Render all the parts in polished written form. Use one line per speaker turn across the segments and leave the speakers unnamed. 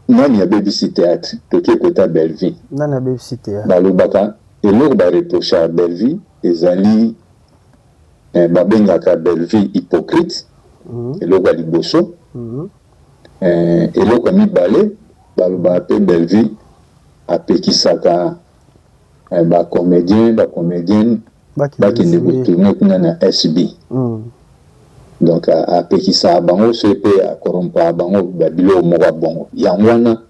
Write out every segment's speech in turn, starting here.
nani ya BBC Théâtre toke kota Belleville
nani ya BBC Théâtre
balobaka eloko bareproche à Belleville ezali babengaka Belleville hypocrite eloko ya liboso eloko ya mibale balobaka mpe Belleville apekisaka bacomédienne bakende kotourne kuna na SB donc apekisaka bango so mpe akorompaka bango babilo moko bongo yango wana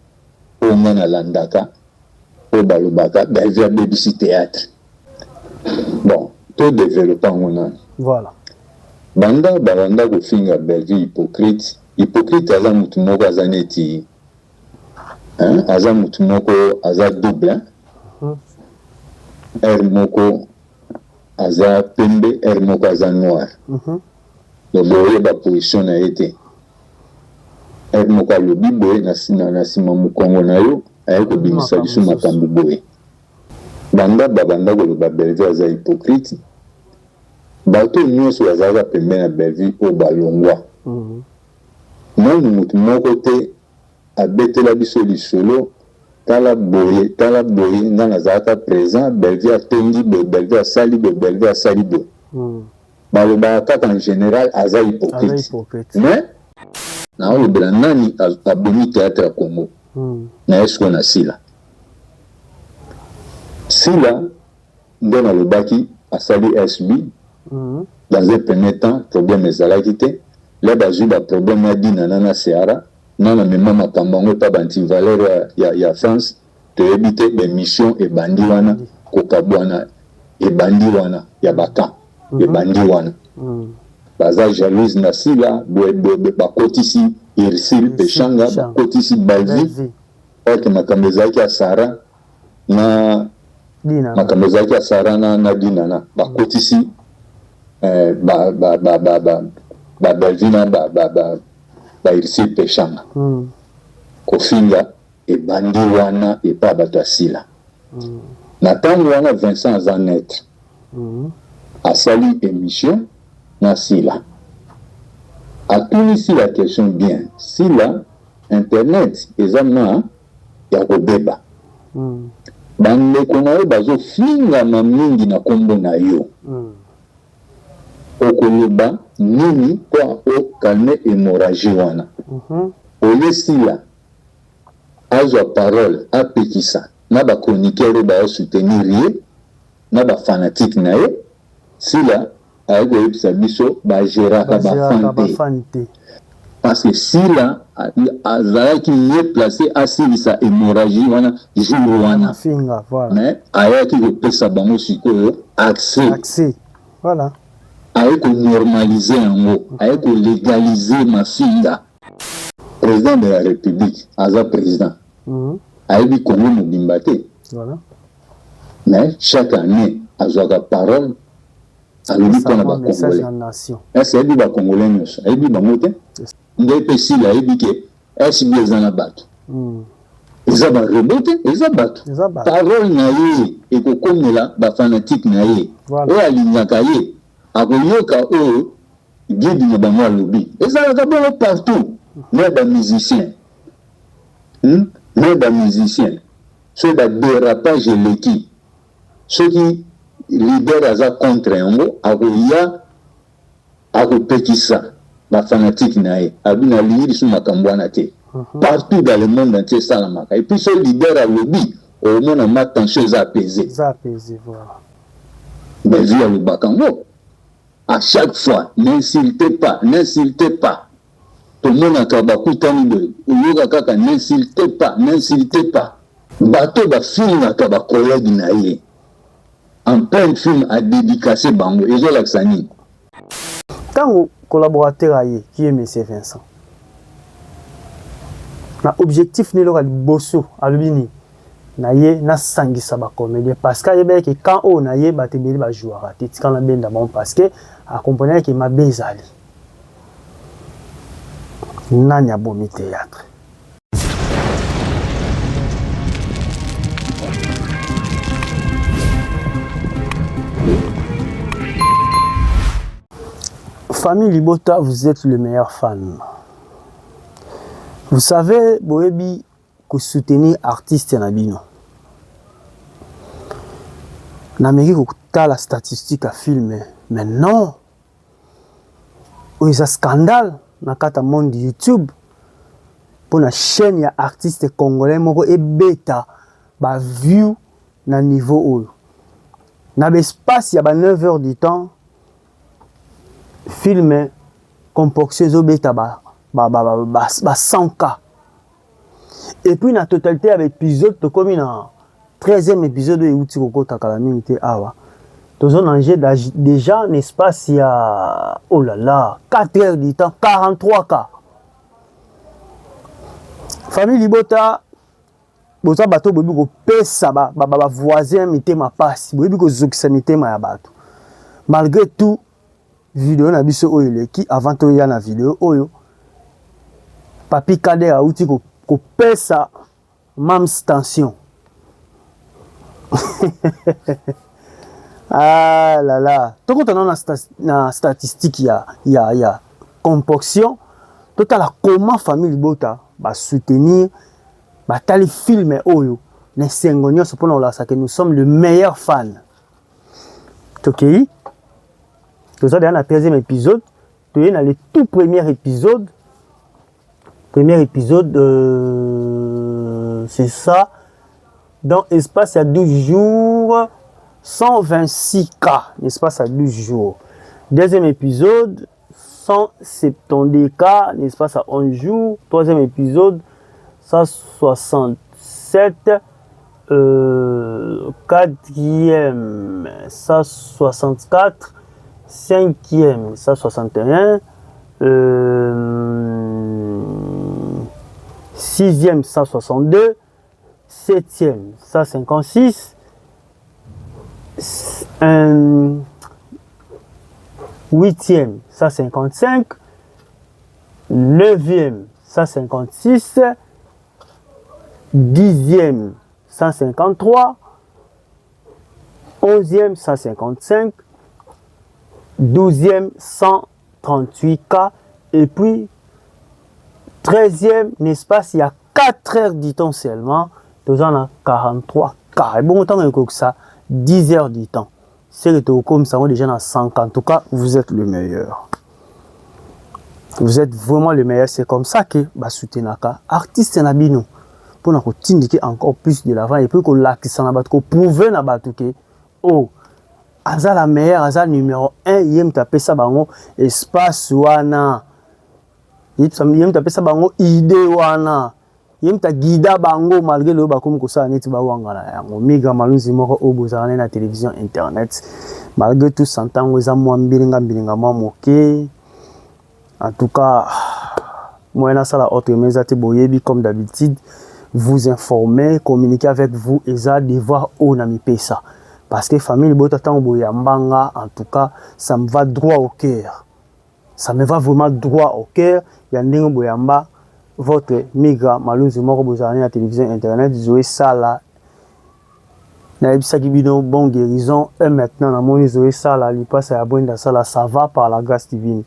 oyo nga nalandaka oyo balobaka Belleville ya BBC Théâtre bon to développe yango nani
voilà
banda balanda kofinga Belleville hypocrite aza mutu moko aza neti aza mutu moko aza double R moko aza pembe R moko aza noir donc boye baposition na ye te R moko alobi boye na nsima mokongo na yo aye kobimisa biso makambo boye banda babanda koloba Belleville aza hypocrite bato nyonso bazalaka pembeni na Belleville oyo balongwa nani mutu moko te abetela biso lisolo tala boye nga nazalaka présent Belleville atongi boye Belleville asali boye Belleville asali boye balobaka kaka en général aza hypocrite mais naolobela nani abomi théâtre ya Congo na ye siko na Sila nde nalobaki asali SB dans un premier temps problème ezalaki te le bazwi baproblème ya dinana na Seara nana mema makambo yango epa bantivaleur ya France toyebi te bemission ebandi wana kokabwana ebandi wana ya bakan ebandi wana baza jalouse na Sila bakotisi Irsil Peshanga bakotisi Belleville orke makambo ezalaki ya Sara na makambo ezalaki ya Sara na dinana bakotisi Belleville na Irsil Peshanga kofinga ebandi wana epa bato ya Sila na ntango wana Vincent aza netre asali émission na Sila atunisi la question bien Sila internet eza na ya kobeba bandeko na yo bazofingama mingi na kombo na yo okoloba nini mpo okalme hémorragie wana oye Sila azwa parole apekisa na bachroniqueur oyo baosoutenir ye na bafanatike na ye Sila aye koyebisa biso bagéraka bafan te parce que Sila azalaki mieux placé asilisa hémorragie wana jour wana mais ayaki kopesa bango sikoyo accès
voilà
aye konormalize yango aye kolégalize mafinga président de la république aza président ayebi Congo mobimba te mais chaque année azwaka parole alobi mpona bacongolais ese ayebi bacongolais nyonso ayebi bango te nde mpe Sila ayebi ke SB eza na bato eza barebo te eza bato parole na ye ekokomela bafanatike na ye oyo alingaka ye akoyoka oyo guide na bango alobi ezalaka bongo partout me bamusicien so badérapage eleki soki leader aza contre yango akoya akopekisa bafanatike na ye abi nalingi lisu makambo wana te partout dans le monde entier esalamaka et puis so leader alobi omona ma tension eza apaisé Belleville alobaka ngo à chaque fois n'insultez pas tomonaka bakutani boye oyoka kaka n'insultez pas bato bafilmaka bacollègue na ye en plein film adédicacé bango ezolakisa nini
ntango collaborateur aye qui est monsieur Vincent na objectif neloka liboso alobi nini na ye nasangisa bacomédien parce que ayebaki quand oyo na ye bato ebele bajouaka te tikana benda bango parce que akomponaki mabe ezali nani abomi théâtre famille Libota, vous êtes le meilleur fan. Vous savez, Boebi, ko soutenir artiste na bino. Na meki ko tala statistique à film mais non. Il y a un scandale dans le monde YouTube pour la chaîne ya artiste congolais moko et bêta ba view na niveau haut. Na l'espace il y a 9 heures du temps film composition zo bêta ba 100K. Et puis la totalité avec épisode to comme na 13e épisode de outi koko takalamité awa. Dans un enjeu déjà n'est-ce pas il y a oh là là 4 heures du temps 43K. Famille Libota boza bato bobi ko pesa ba voisin mité ma passe bobi ko zokisa mité ma ya bato. Malgré tout vidéo na biso oyo leki avant to ya na vidéo oyo Papi Kader a outi ko pesa mam tension. Ah là là, tout quand on a na statistique il y a composition total comment famille Libota va soutenir ba tali film oyo ne sengonyo so pona la ça que nous sommes le meilleur fan. OK? Tout ça dans le 13e épisode, tu es dans le tout premier épisode. Premier épisode c'est ça dans espace il y a 12 jours 126K, n'est-ce à 12 jours. Deuxième épisode, 170K, n'est-ce pas, à 11 jours. Troisième épisode, 167. Quatrième, 164. Cinquième, 161. Sixième, 162. Septième, 156. 8e 155, 9e 156, 10e 153, 11e 155, 12e 138K et puis 13e, n'est-ce pas, il y a 4 heures du temps seulement, nous en a 43K. Et bon, autant que ça, 10 heures du temps. C'est comme ça, on est déjà dans 100. En tout cas, vous êtes le meilleur. Vous êtes vraiment le meilleur. C'est comme ça que Basutenaka, artiste Nabino, pour nous indiquer encore plus de l'avant et puis que l'artiste Nabat, qu'on prouve Nabat, oh, Aza la meilleure, Aza numéro 1, il taper ça bango espace wana. Il taper ça bango idée wana. Il ta guida bango malgré le bakum ko sa neti ba wangala yango miga malunzi moko obozana na télévision internet malgré tout santango za mwa mbilinga mwa moke en tout cas moi na sala autre mais ati boyebi comme d'habitude vous informer communiquer avec vous et ça devoir au na mi pesa parce que famille bota tango boyambanga en tout cas ça me va droit au cœur, ça me va vraiment droit au cœur ya ndingo boyamba votre migra malunzi moko bozana na télévision internet Zoé Sala na ebisaki bino bon guérison et maintenant na moni Zoé Sala li passe ya bonda sala ça va par la grâce divine.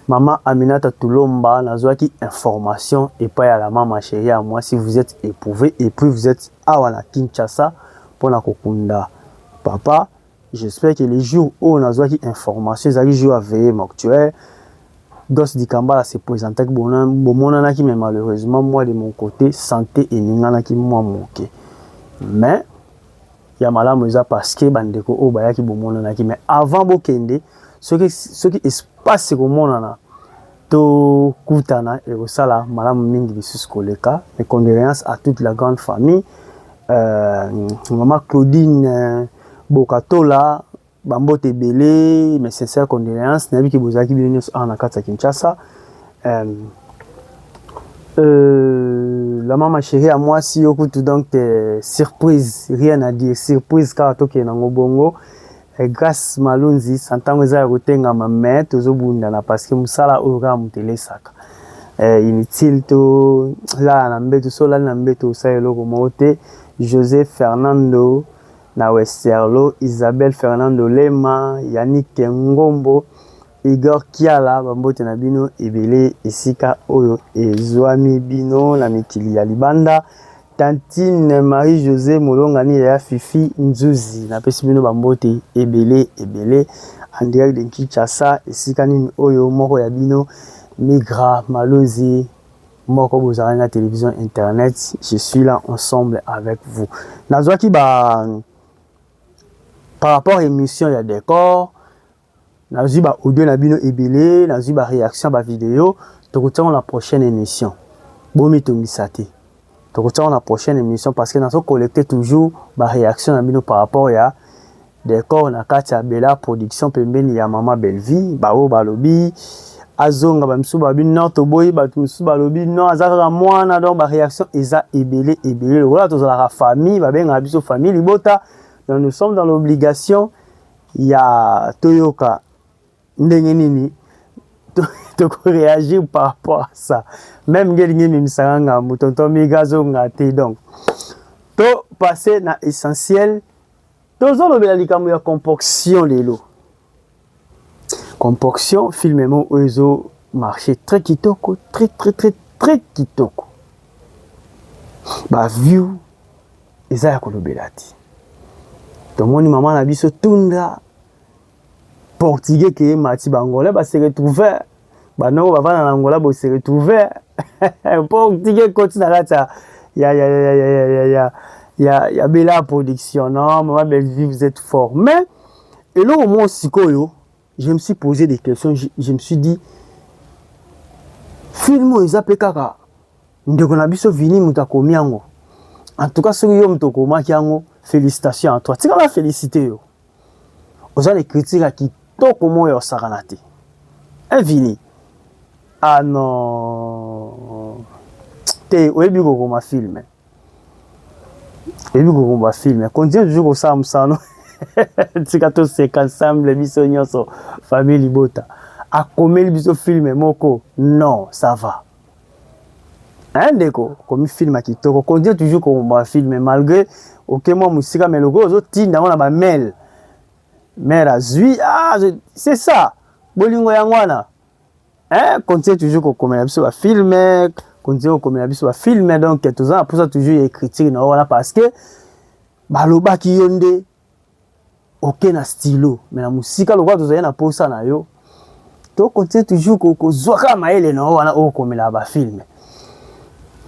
Maman Aminata Tulomba nazwaki information et pas à la maman chérie à moi si vous êtes éprouvé et puis vous êtes à wana Kinshasa pour la kokunda papa, j'espère que les jours où nazwaki information zaki jour à veiller mortuaire Dos Dikambala se présentait que bon mais malheureusement moi de mon côté santé et ningana qui moi manqué mais il y a malamu za parce que bandeko o bayaki bomona ki mais avant bokende ce qui espace ko monana to kutana et osala malamu mingi bisus koleka mes condoléances à toute la grande famille maman Claudine Bokatola Bambote Belé, mes sincères condoléances. Nabi ki bozaki bino en akata Kinshasa. La maman chérie à moi si okutu donc surprise, rien à dire, surprise car toke na ngobongo. Grâce malunzi santango za kotenga mame tozobunda na parce que musala ora mutele saka. Inutile to la na mbeto sola na mbeto sa eloko mote José Fernando na Westerlo, Isabelle Fernando Lema, Yannick Ngombo, Igor Kiala bambote na bino ebele esika oyo ezwami bino na mikili ya libanda. Tantine Marie-José Molongani ya Fifi Nzuzi na pesi bino bambote ebele en direct de Kinshasa esika nini oyo moko ya bino Migra Malozi moko bozala na télévision internet. Je suis là ensemble avec vous. Nazwaki par rapport à émission ya décor nazwi ba audio na bino ebele nazwi ba réaction ba vidéo tokotiana la prochaine émission bomi tomisate tokotiana la prochaine émission parce que nazo collecter toujours ba réaction na bino par rapport ya décor na kati ya Bella production pembeni ya Mama Bellevie ba o balobi azonga ba msu ba bino to boy ba msu balobi non azaka mwana donc ba réaction eza ebele voilà tozala la famille ba benga biso famille libota donc nous sommes dans l'obligation ya toyoka ndenge nini to réagir par rapport à ça même ngelingi mimisanga mutonto migazo ngate donc to passer na essentiel tozo lobela likambo ya composition lelo composition film mo ozo marché très kitoko très kitoko ba view eza ya kolobelati to moni maman na biso tunda portugais qui est mati bangolais ba se retrouver ba no ba vana na Angola ba se retrouver portugais continue là ya Bella production non Mama Bellevie vous êtes fort mais et là au moins sikoyo je me suis posé des questions je me suis dit film ils appellent kaka ndeko na biso vini mutakomi yango en tout cas ce yo mutokoma yango félicitations à toi tika la féliciter yo oza les critiques qui toko moyo sakanate invini ah non te oyebi kokoma film continue toujours kosa musano tika to seka ensemble biso nyonso famille libota akomeli biso film moko non ça va hein ndeko comme film kitoko continue toujours kokoma film malgré ok moi musika meloko ozo tinda na ba mail mère azui c'est ça bolingo yangwana hein continue toujours ko komela biso ba film continue ko komela biso ba film donc tous ans pour ça toujours y critique na wana parce que baloba ki yonde OK na stylo mais na musika lokwa tozali na posa na yo to continue toujours ko zwaka maele na wana o komela ba film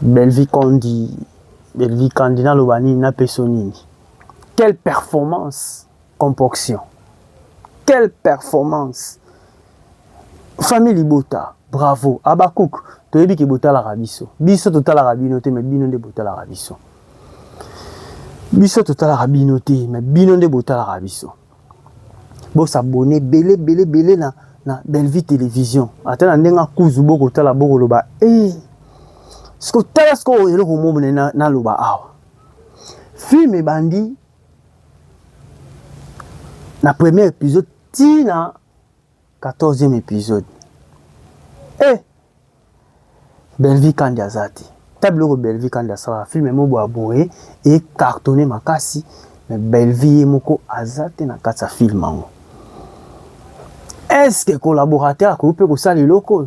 Bellevie Kandi na lobani na pesonini quelle performance composition. Quelle performance! Famille Libota, bravo. Abakouk, tu as dit que Bota la rabisso. Bisso total la rabinoté, mais bino de Bota la rabisso. Bisso total la rabinoté, mais bino de Bota la rabisso. Bon s'abonner, belé na Bellevie télévision. Attends, n'enga kuzu boko tala boko loba. Ce que tala ce que le romo na loba awa. Film et bandit. Na premier épisode tina 14e épisode Bellevie Kandi azati tableau Bellevie Kandi asala film mo boaboué et cartonné makasi mais Bellevie moko azati na kati film ango est-ce que collaborateur ko peut ko sali loko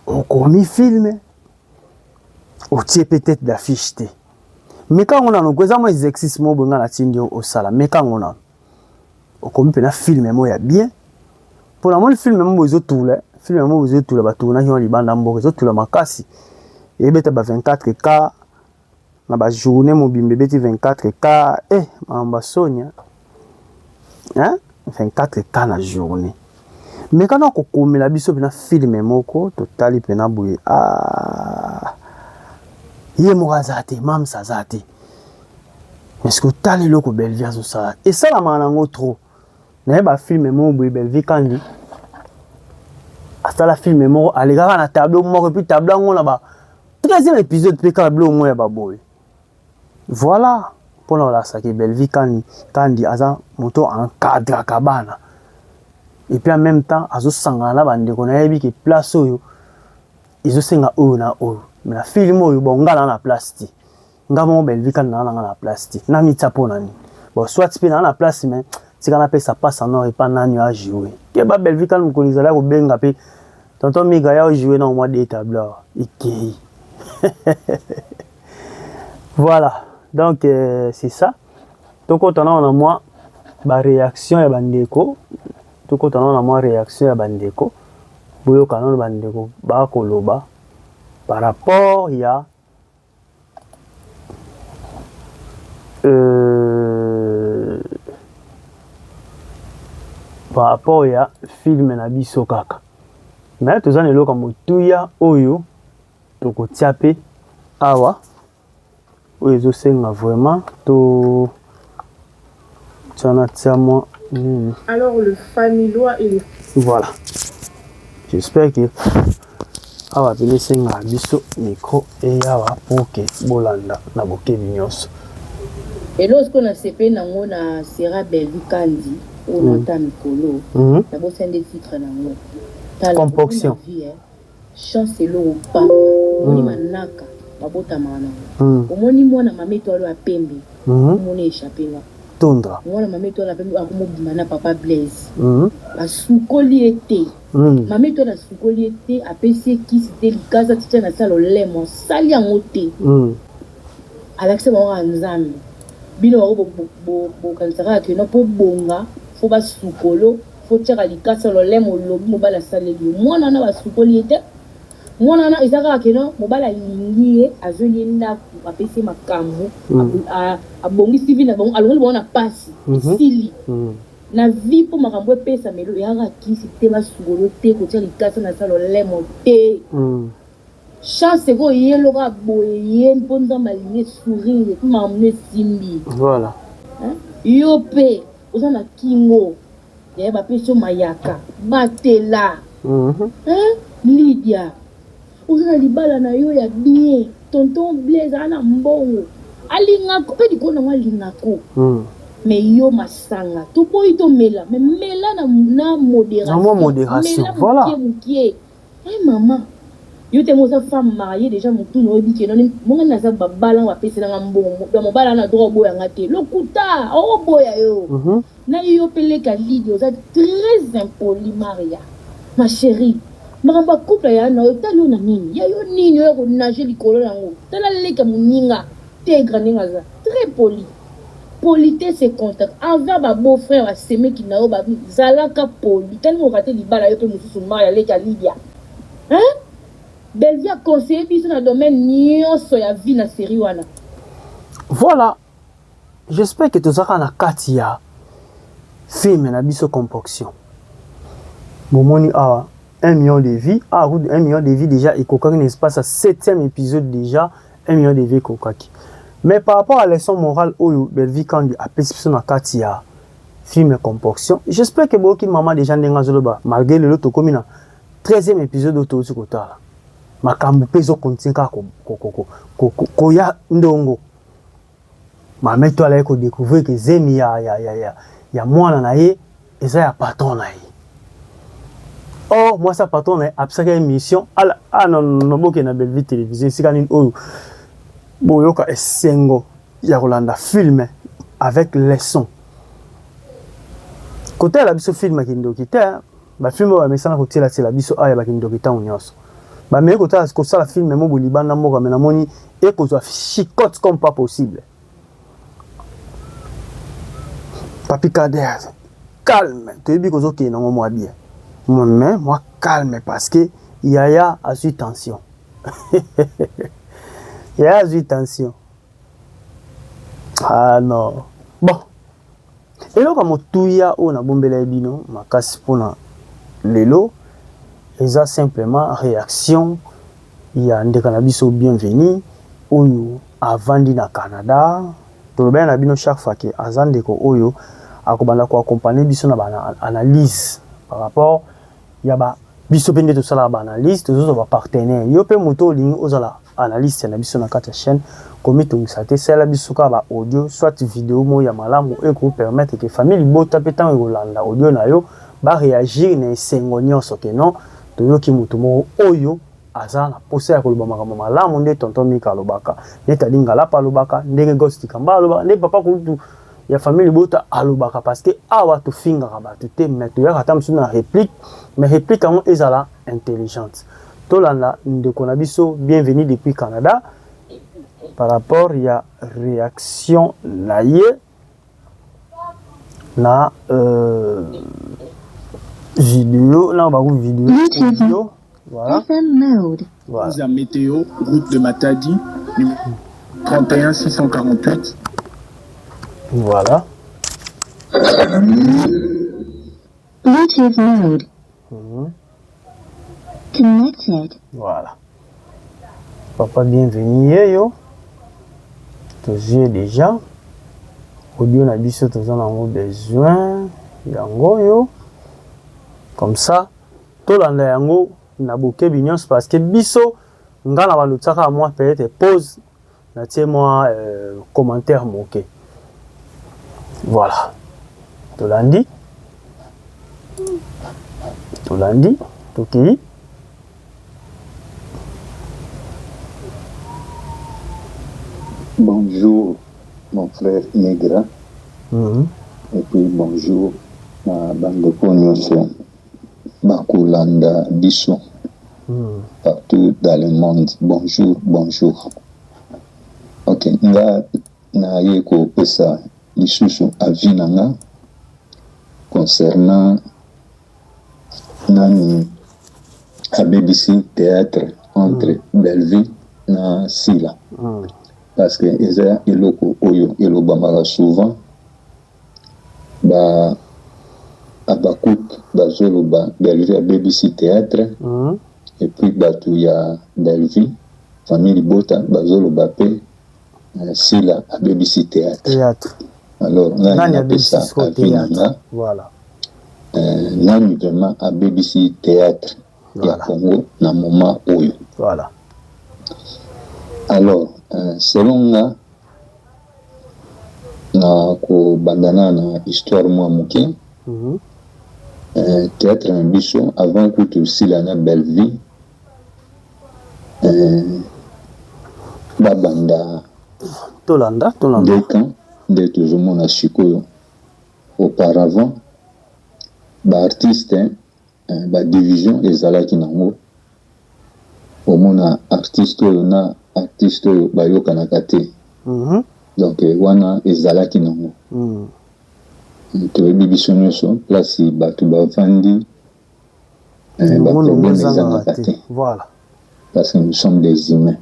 on komi film ou tie peut-être d'affiche te mais quand on a no kweza mo exercice mo bonga na tindio au sala mais quand on a comme un film moi bien pour la le film moi ils tout là film moi ils tout là tournage en Liban d'ambo ils tout là makasi et beta ba 24K na ba journée mon bimbe beti 24K mamba Sonia hein 24K na journée mais quand on comme la biso na film moko totali pena boye ye mo azate mam sazate est-ce que tali loko Bellevie zo ça et ça la manango trop na ba film mo boye Bellevie Kandi hasta la film mo alega na tableau mo puis tableau ngo na ba 13e épisode pe tableau mo ya ba boy voilà pour la ça que Bellevie Kandi aza moto encadre kabana et puis en même temps azo sangana bande ko na yebi ki place oyo izo senga oyo na oyo mais la film oyo bongala na place ngamo Bellevie Kandi na place na mitsa pona ni bon soit pe na place mais tika na pesa passe en or et pas nani a jouer ke ba Belleville quand mokolo ezala ko benga pe tonton Miga ya jouer na au mois de tableur ikei. Voilà, donc c'est ça. Donc quand on a moi ba réaction ya bandeko, tout quand on a moi réaction ya bandeko, boyo kanon bandeko ba koloba par rapport ya par rapport ya film na biso kaka. Mais tous les loka motuya oyo toko tiape awa oyo zo senga vraiment to tana tiamo.
Alors le familiois et le
voilà. J'espère que awa pele senga biso micro et awa pour que bolanda na boke binyoso.
Et lorsqu'on a CP nango na sera Belleville Kandi on entend mikolo. D'abord c'est des titres nango.
Composition.
Chance lo pa. Ni manaka babota mana. Omoni mwana mameto alo apembe. Omoni échappé là.
Tundra.
Mwana mameto alo apembe akomobima na papa Blaise. Basukoli ete. Mameto alo sukoli ete apesi kisi te likaza titia na salo lemo sali yango te. Alexa ba nzambe. Bino wako bo kansaka ke no po bonga fo ba sukolo fo tshaka likasa lo lemo lobi mobala saleli mwana na ba sukoli ete mwana na izaka ke no mobala lingie azoli ndaku apesi makambo abongi Stevie na bongo alongo bona pasi sili na vie po makambo epesa melo yaka kisi te ba sukolo te ko tshaka likasa na salo lemo te chance ko yelo ka boye mponza maline sourire mamne simbi
voilà
yo pe osana kingo ya ba peso mayaka batela Lydia osana libala na yo ya bien tonton Blaise ana mbongo alinga ko pe dikona wa lingako mais yo masanga to boy to mela mais mela na modération
voilà
maman yo te mo sa femme mariée déjà mon tout no bi ke non mo ngana sa babala wa pesa na mbongo do mo bala na droit boya ngate lokuta o boya yo na yo pele ka Lydia za très impoli Maria ma chérie maramba couple ya na talo na nini ya yo nini yo ko nager likolo nango tala leka muninga te graninga za très poli politesse et contact envers ba beau-frère wa seme ki na yo ba zalaka poli tellement raté libala yo pe mususu Maria leka Lydia Belleville a conseillé biso na domaine nyonso ya vie na série wana.
Voilà. J'espère que tozaka na kati ya film na biso composition. Momoni awa 1 million de vies, 1 million de vies déjà et kokaki n'est pas sa 7e épisode déjà 1 million de vies kokaki. Mais par rapport à la leçon morale oyo Belleville Kandi a pesi biso na kati ya film composition, j'espère que boki maman déjà ndenga zoloba malgré le loto komi na 13e épisode oto kotala. Makambu pezo kontinka ko ya ndongo mameto ala ko découvrir que zemi ya mwana na ye eza ya patron na ye. Oh moi ça patron na absaka émission ala non boke na Belleville télévision sika nini oyo boyoka esengo ya kolanda film avec les sons côté la biso film kindoki te ba film ba mesana ko tiela tiela biso aya ba kindoki ta onyoso ba me ko ta ko sala film mo bolibanda moko mais na moni e ko zo chicote comme pas possible. Papi Kader calme tu bi ko zo ke na mo bien mais moi calme parce que Yaya a su tension. Yaya a su tension. Ah non bon et là comme tuya o na bombela bino makasi pona lelo eza simplement réaction ya ndeka biso bienvenue oyo avandi na Canada to ben na bino chaque fois que azandeko oyo akobanda ko accompagner biso na ba analyse par rapport ya ba biso pende to sala ba analyse to zo ba partenaire yo pe moto lingi ozala analyste na biso na kata chaîne comme to ngisa sala biso ka ba audio soit vidéo mo ya malamu e ko permettre que famille bota petan rolanda audio na yo ba réagir na esengo nyonso ke non toyoki mutu moko oyo aza na posa ya koloba makambo malamu nde tonton Mika alobaka nde talinga lapa alobaka ndenge Ghost Kamba alobaka nde papa kutu ya famille Libota alobaka parce que awa to finga rabatu te mais to ya katam sur na réplique mais réplique en ezala intelligente tolanda ndeko na biso bienvenue depuis Canada par rapport ya réaction na ye na vidéo là on va voir vidéo voilà
voilà la météo route de Matadi numéro 31 648
voilà
Bluetooth mode connected
voilà papa bienvenue yo j'ai déjà audio na biso toza nango besoin yango yo comme ça tolanda yango na bokebi nyonso parce que biso nga na balutaka moi peut-être pause na tie moi commentaire moke voilà tolandi tokei
Bonjour mon frère Negra et puis bonjour ma bandeko nyonso bakulanda biso partout dans le monde. Bonjour. Ok, nga na ye ko pesa lisusu avis nanga concernant nani a BBC théâtre entre Belleville na Sila. Parce que eza eloko oyo elobamaka souvent ba abakut bazoloba Belleville à BBC théâtre et puis batu ya Belleville famille Libota bazoloba pe Sila à BBC théâtre. Alors nani appelle ça à Vinanga
voilà
nani vraiment à BBC théâtre ya Congo na moment oyo
voilà.
Alors selon nga na ko bandana na histoire moi moke théâtre na biso avant kutu Sila na Belleville babanda
tolanda
deux camps de tozomona sikoyo auparavant baartiste badivision ezalaki nango omona artiste oyo na artiste oyo bayokanaka te donc wana ezalaki nango toyebi biso nyonso place bato bavandi baproblème ezangaka te
voilà
parce que nous sommes des humains.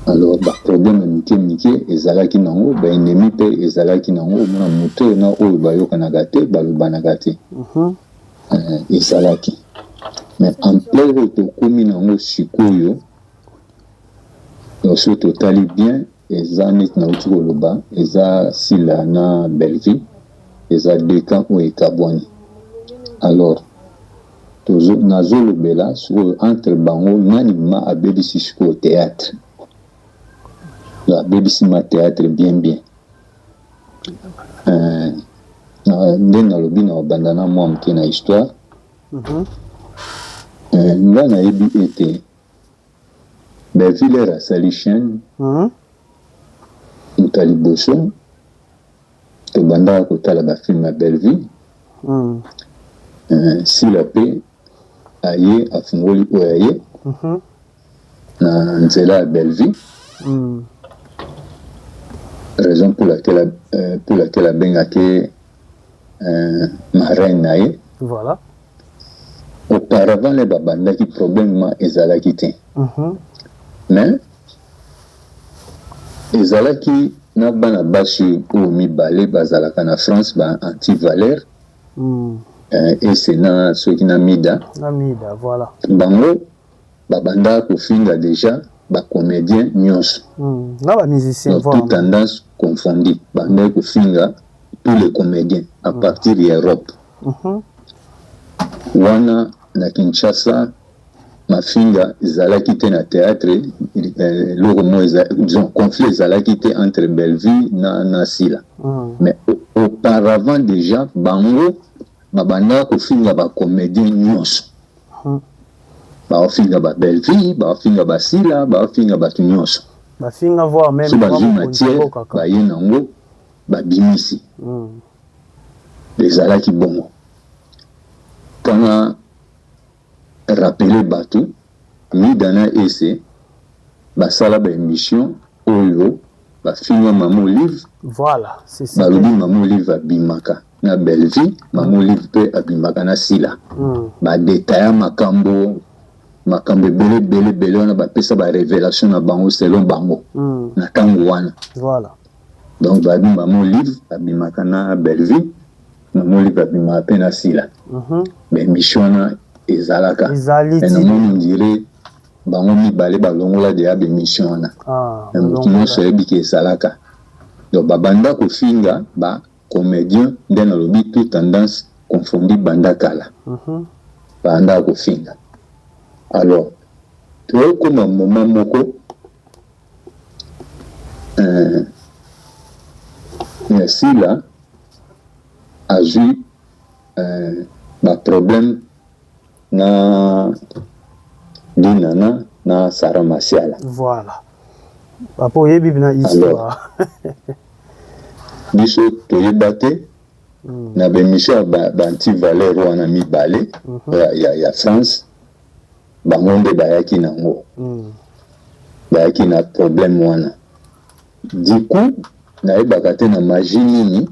Alors baproblème mike ezalaki nango baennemi mpe ezalaki nango omona moto na oyo bayokanaka te balobanaka te ezalaki mais en plein oyo tokomi nango sikoyo lorsque totali bien eza neti nauti koloba eza Sila na Belleville eza deux camps oyo ekabwani. Alors nazolobela sikoyo entre bango nani ma abebisi sikoyo théâtre abebisi ma théâtre bien nde nalobi na obandana mwa moke na histoire nga nayebi ete Belleville asali chaîne moto liboso tobandaka kotala bafilme ya Belleville Sila pe aye afungoli oyo aye na nzela ya Belleville raison pour laquelle abengaki marraine na ye
voilà
auparavant le babandaki problème ma ezalaki te mais ezalaki na bana basi oyo mibale bazalaka na France ba anti-valeur et c'est na soki na mida
voilà
bango babanda kofinga déjà bacomédien nyonso
na bamusicien
toute tendance confondue banda kofinga tous les comédiens à partir de Europe wana na Kinshasa mafinga ezalaki te na théâtre loko mo disons conflit ezalaki te entre Belleville na Sila mais auparavant déjà bango babanda kofinga bacomédien nyonso baofinga ba Belleville baofinga ba Sila baofinga batu nyonso
bafinga voir même
so bazwi matière baye nango babimisi ezalaki bongo mpona rappele bato midana ese basala baémission oyo bafinga Mama Olive
voilà c'est ça
balobi Mama Olive abimaka na Belleville Mama Olive mpe abimaka na Sila badetaya makambo ebele wana bapesa barévélation na bango selon bango na ntango wana
voilà
donc babi Mama Olive abimaka na Belleville Mama Olive abimaka mpe na Sila baémission wana ezalaka namoni ondire bango mibale balongola deya baémission wana motu nyonso ayebiki ezalaka donc babanda kofinga bacomédien nde nalobi tout tendance confondi banda kala banda kofinga alors tookoma moma moko Sila azwi baproblème na Dinana na Sarah Masiala.
Voilà. Papa oyebi bina histoire.
Biso toyebate na bemisha banti Valère wana mibale ya France bango nde bayaki nango. Bayaki na problème wana. Du coup nayebaka te na magie nini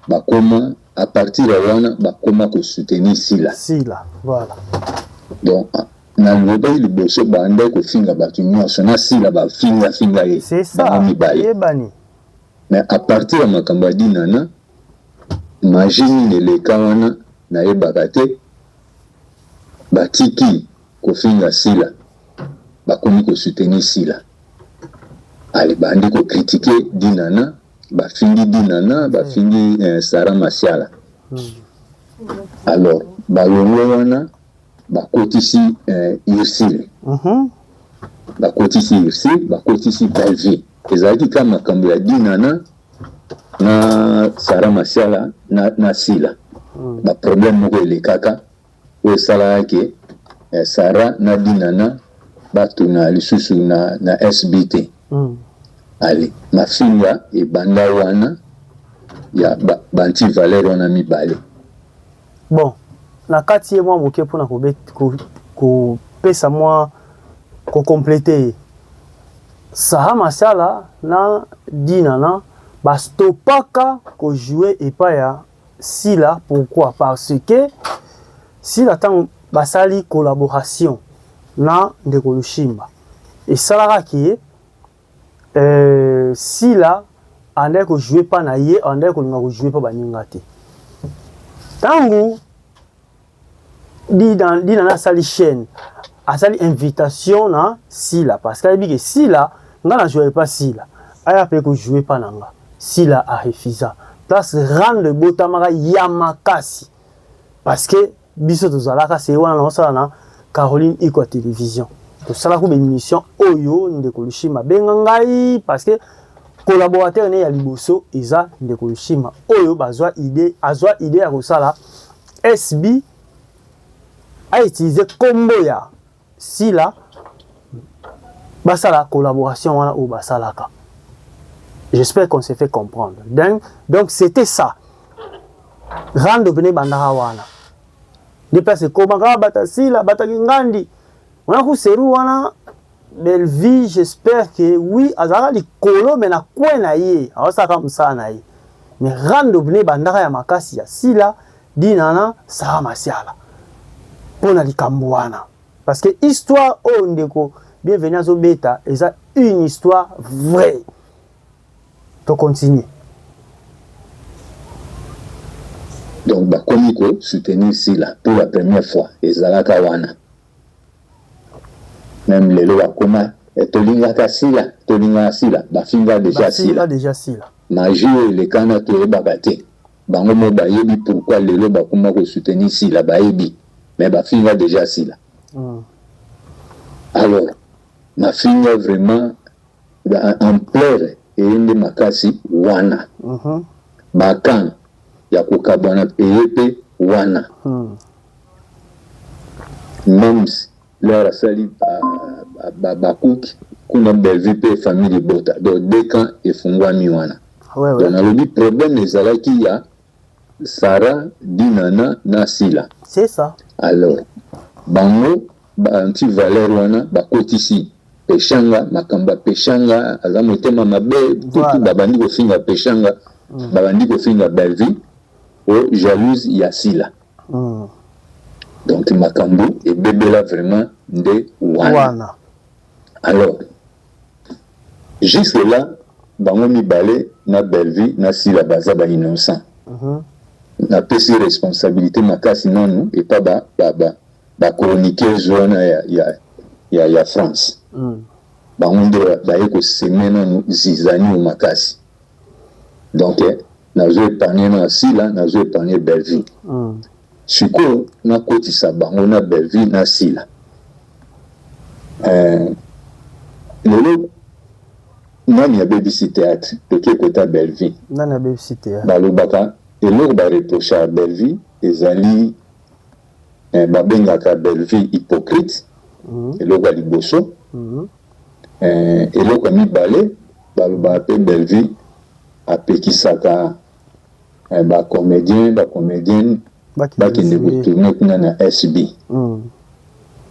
bakoma à partir de wana bakoma ko soutenir Sila.
Sila, voilà.
Donc na loba liboso bande ko finga batu nyonso na Sila ba finga ye.
C'est ça. Yebani.
Mais à partir de makambo Dinana magie nini leka wana nayebaka te batiki ko finga Sila bakomi ko soutenir Sila. Ali bandi ko critiquer Dinana bafingi Dinana bafingi Sarah Masiala. Alors balongo wana bakotisi Ursule bakotisi Ursule bakotisi Belleville ezalaki kama makambo ya Dinana na Sarah Masiala na Sila baproblème moko elekaka oyo esalaka ke Sarah na Dinana batuna lisusu na SBT. Allez, ma fille et banda wana ya banti Valère wana mibale.
Bon, na kati moi moke pona ko pesa moi ko compléter. Sarah Masiala na Dinana ba stopaka ko jouer et pas ya Sila. Pourquoi? Parce que Sila tant basali collaboration na Ndeko Lushimba et salara ki Sila andai ko jouer pa na ye andai ko linga ko jouer pa baninga te tangu di na sali chaîne asali invitation na Sila parce que bi que Sila nga na jouer pas Sila aya pe ko jouer pa nanga Sila a refusé place rendre botamaka yamakasi parce que biso tozalaka c'est wana na sala na Caroline Iko télévision. Tout ça là comme émission Oyo Ndeko Lushimba benga ngai parce que collaborateur ne ya liboso eza Ndeko Lushimba Oyo azwa idée ya kosala SB a utilisé combo ya Sila basala collaboration wana o basalaka. J'espère qu'on s'est fait comprendre. Donc c'était ça. Rando bene bandara wana. Dépasse comment bata Sila bata ngandi. On a cousérou wana Belleville, j'espère que oui, azara li kolo mais na kwe na ye, awasa comme ça na ye. Mais rando bne bandara ya makasi ya Sila Dinana Sarah Masiala. Pona li kambuana. Parce que histoire o Ndeko bienvenue à Zobeta, eza une histoire vraie. To continuer.
Donc bakomiko soutenir Sila pour la première fois ezalaka wana. Même les lois comme tolinga Sila bafinga déjà Sila magie les kana to bagate bango mo bayebi pourquoi les lois bakoma ko soutenir Sila bayebi mais bafinga déjà Sila. Alors ma finga vraiment en pleurs et ende makasi wana bakan ya kokabana epe wana même leur sali bakuki kuna Belleville pe famille bota donc deux camps efungwami wana
Ouais,
donc nalobi problème ezalaki ya Sarah Dinana na Sila.
C'est ça.
Alors bango anti valeur wana bakotisi peshanga makamba peshanga aza motema mabe tutu babandi kofinga peshanga babandi kofinga Belleville o jalouse ya Sila. Donc makambo ebebela vraiment nde wana. Alors jusque là bango mibale na Belleville na Sila baza ba innocent. Na pesi responsabilité makasi nanu et pas ba chroniquer zone ya France. Bango nde baye ko semena nu zizani au makasi. Donc nazo épargner na Sila nazo épargner Belleville. Siko na kotisa bango na Belleville na Sila. Lelo nani ya BBC Théâtre toke kota Belleville.
Nani ya BBC Théâtre.
Balobaka eloko ba reproche à Belleville ezali babengaka Belleville hypocrite. Eloko liboso. Eloko mibale balobaka pe Belleville apekisaka ba comédienne bakende kotourne kuna na SB.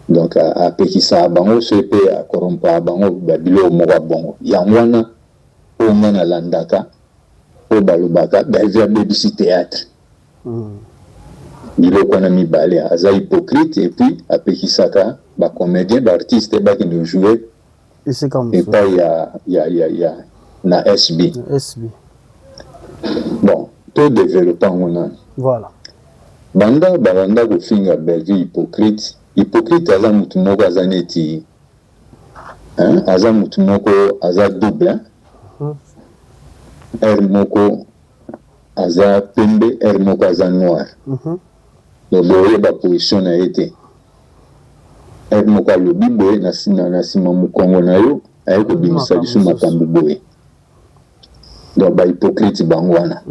Donc apekisa bango so pe akorompa bango babilo moko bongo yango wana o ngana landaka o balobaka Belleville BBC Théâtre. Biloko na mibale aza hypocrite et puis apekisaka ba comédien ba artiste bakende jouer
et c'est comme
ça. Et pas ya na SB. Bon, tout développant on a.
Voilà.
Banda ko finga Belleville hypocrite. Hypocrite aza mutu moko aza neti aza mutu moko aza double moko aza pembe moko aza noir. Donc boye ba position na été moko alobi boye na sima mukongo na yo aye ko bimisa biso makambo boye. Donc ba hypocrite bango wana.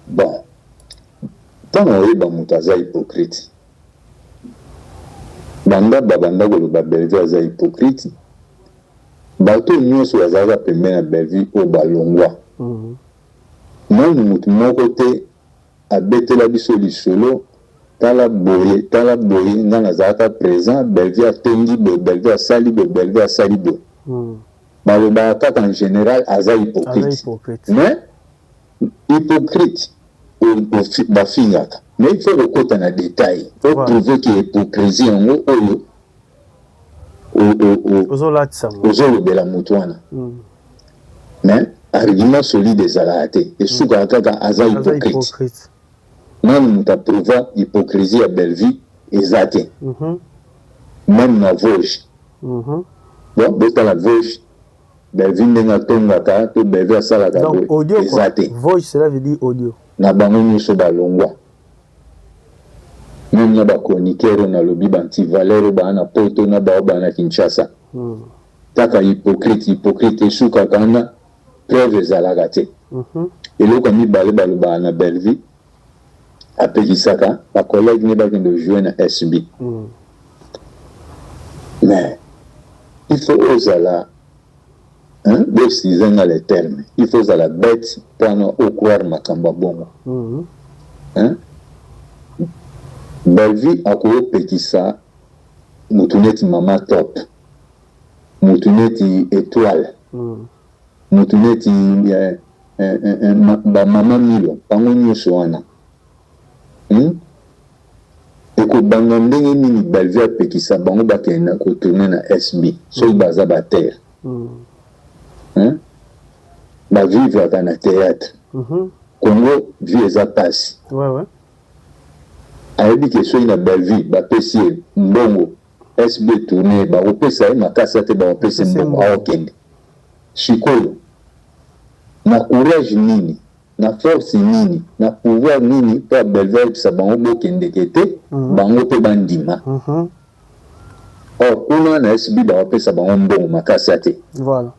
Bon tango oyeba mutu aza hypocrite banda koloba Belleville aza hypocrite bato nyonso bazalaka pembeni na Belleville oyo balongwa nanu mutu moko te abetela biso lisolo tala boye nga nazalaka présent Belleville atendi boye Belleville asali boye Belleville asali boye balobaka kaka en général aza hypocrite mais hypocrite bafingaka. Mais il faut recoter dans les détails pour prouver qu'il y a hypocrisie en haut. Aux la moutouana. Mais, argument solide des alatés. Et sous Gagaka, aza hypocrite. Même nous avons prouvé l'hypocrisie à Belleville et Zate. Même dans Vosges. Bon, dans la Vosges, Belleville n'est pas tout Belleville à Salaka.
Donc, audio, Vosges, cela veut dire audio.
Na bango nyonso balongwa même na ba chroniqueur na lobi banti valeur ba na poto na ba na Kinshasa taka hypocrite suka kana preuve zalaka te eloko mibale baloba na Belleville apekisaka ba collègue ne ba kende jouer na SB mais il faut osala deux les termes. Il faut la bête pour ne croire makamba bongo. Belleville a quoi petisa mutuneti mama top. Mutuneti étoile. Mutuneti mama milo. Pango nyonso wana. Eko banga ndenge nini Belleville pekisa bango bakena ko tourner na SB. So baza ba terre. Ba vivre dans le théâtre. Congo vie eza passe. A dit que soit une Belleville ba pesi mbongo SB tourner ba opesa makasa te ba opesa mbongo a okende. Sikoyo na courage nini na force nini na pouvoir nini pour Belleville sa bango bokende kete bango pe bandima. Or kuna na SB ba opesa bango mbongo makasa te.
Voilà.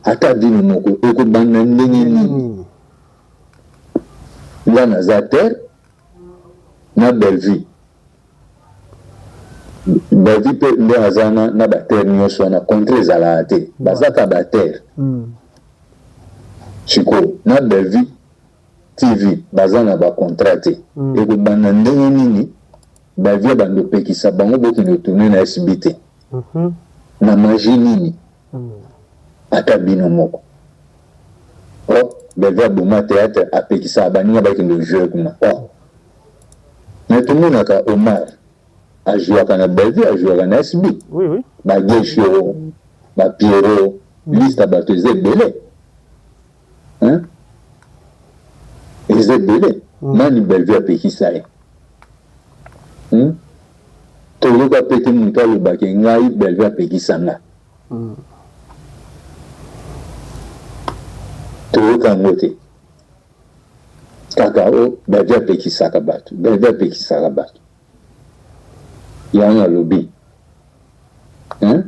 Ata dini moko eko banda ndenge nini la na Zater na Belleville pe nde azana na baterre nyonso na contre ezalaka te bazaka baterre Chico, na Bellevue TV, bazana ba contraté. Et que bandandenge nini, bavia bando pekisa bango boki no tourner na SBT. Na magie nini. Ata bino moko. Oh, bavia boma théâtre a pekisa baninga baki no jeu kuna. Oh. Mais tout le monde a Omar. A joué à Bellevue, a joué à SB.
Oui, oui.
Ba Guécho, ba Pierrot, liste à bateuser belé. Hein? Ils belé. Mani Bellevue a pekisa. Tolo ka pete muta le bake ngai Bellevue a pekisa nga. Tolo ka ngote. Kaka o Bellevue a pekisa ka batu. Bellevue a pekisa ka batu. Yana lobby.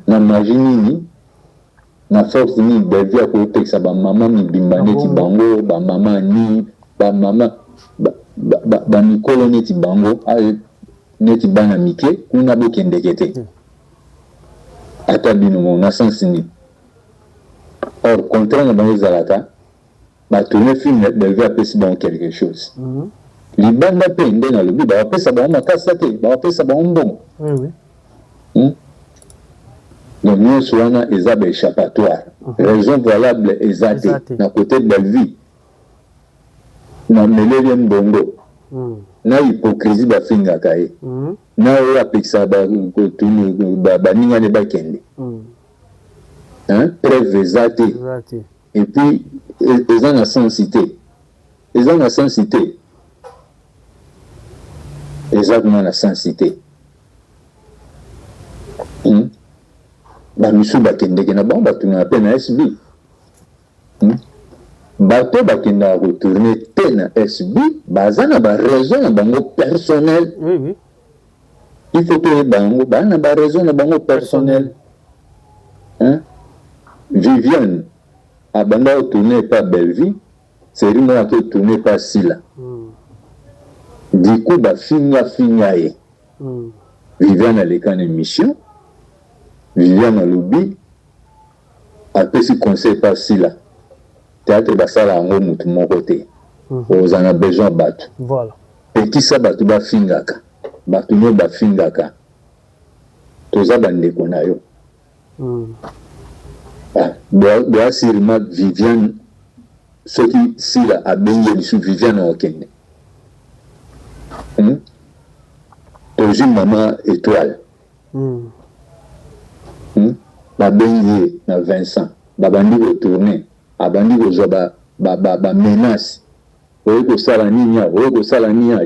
Na magie ni na force ni Bellevue a ko pekisa ba mama mi bimbane ti bango, ba mama ni, ba mama ba Nicolo neti bango, neti bana mike, kuna boke ndekete. Ata bino mon sens ni. Or, contraire na bango zalaka, ba tourner film Bellevue a pesi bango quelque chose. Libanda pe nde na lobi, ba pesa bango makasa te, ba pesa bango mbongo.
Oui, oui.
Donc, nous sommes des échappatoires. Raison valable exacte. Na côté de Bellevue, na melele mbongo, na hypocrisie ba finga kaye, na oya peksa ba ninga ne ba kende. Preuve exacte. Et puis, ils ont la sensité. Ils ont la sensité. Exactement la sensité. Bamisu bakendeke na bango batuna na pe na SB. Bato bakenda retourner te na SB, baza na ba raison na bango personnel.
Oui, oui.
Il faut que bango ba na ba raison na bango personnel. Viviane abanda retourner pas Bellevue, c'est lui qui retourner pas Sila. Du coup ba finga ye. Viviane a l'écran émission. Viviane a lobby, après ce conseil par Sila. Théâtre basala en haut, tout mon côté. Aux en a besoin de battre.
Voilà.
Et qui ça battu ba fingaka? Battu no ba fingaka. Toza bande konayo. Doit seulement Viviane, ce qui Sila a bien sous Viviane au Kenya. Toji maman étoile. Babenye na Vincent babandi retourner abandi kozwa ba menace oyo ko sala ninya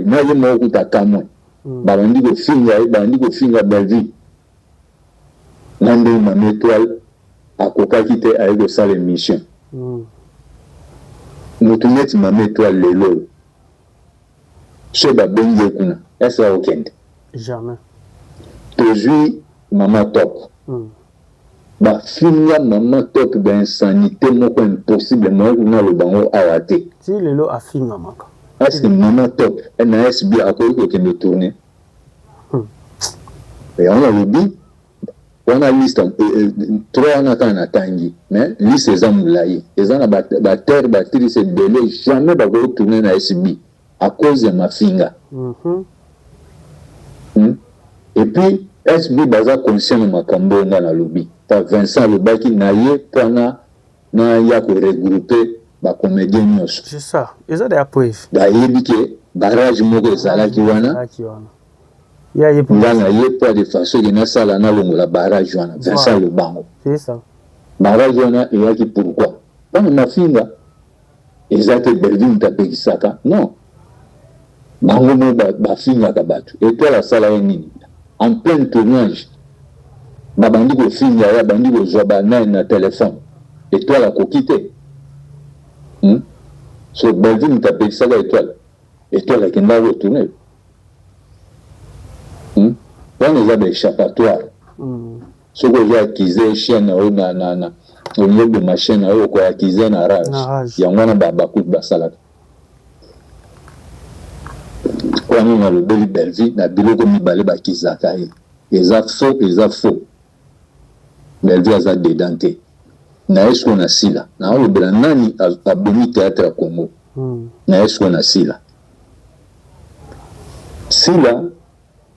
na ye mo kutakamwe babandi ko finga Bellevue nande mama étoile akokaki te aye ko sala émission mutu neti mama étoile lelo so babenye kuna esa okende
jamais
tozwi mama top ba finga mama top d'insanité moko impossible na le bango awate
si lelo a finga maka
est-ce que mama top na SB akoki kokende tourner et on a le dit on a liste trois na kana tangi mais liste eza mulai eza na ba terre battrice belé jamais ba ko tourner na SB à cause de ma finga et puis SB baza conscient de makambo nga na lobby ta Vincent le baki na ye pana na ya ko regrouper ba comédien nyos
c'est ça ils ont des preuves
ba yebi ke barrage moko ezalaki wana
ya ye pour
na ye pas de façon que na sala na longo la barrage wana Vincent le bango
c'est ça
barrage wana et yaki pourquoi pana mafinga ezate Bellevue tapekisaka non bango mo ba finga ka batu et toi la sala nini en plein tournage babandi ko finga ya bandi ko zoba na téléphone étoile a kokité so Bellevue tapekisaka étoile a kenda retourner on les a des échappatoires ce que j'ai accusé chaîne na au niveau de ma chaîne ko accusé na rage ya ngwana baba ku basala kwa nini le Bellevue na biloko mibale bakizaka ye eza faux Bellevue aza dédenté na esko na sila na olobela nani abomi théâtre ya Congo na esko na sila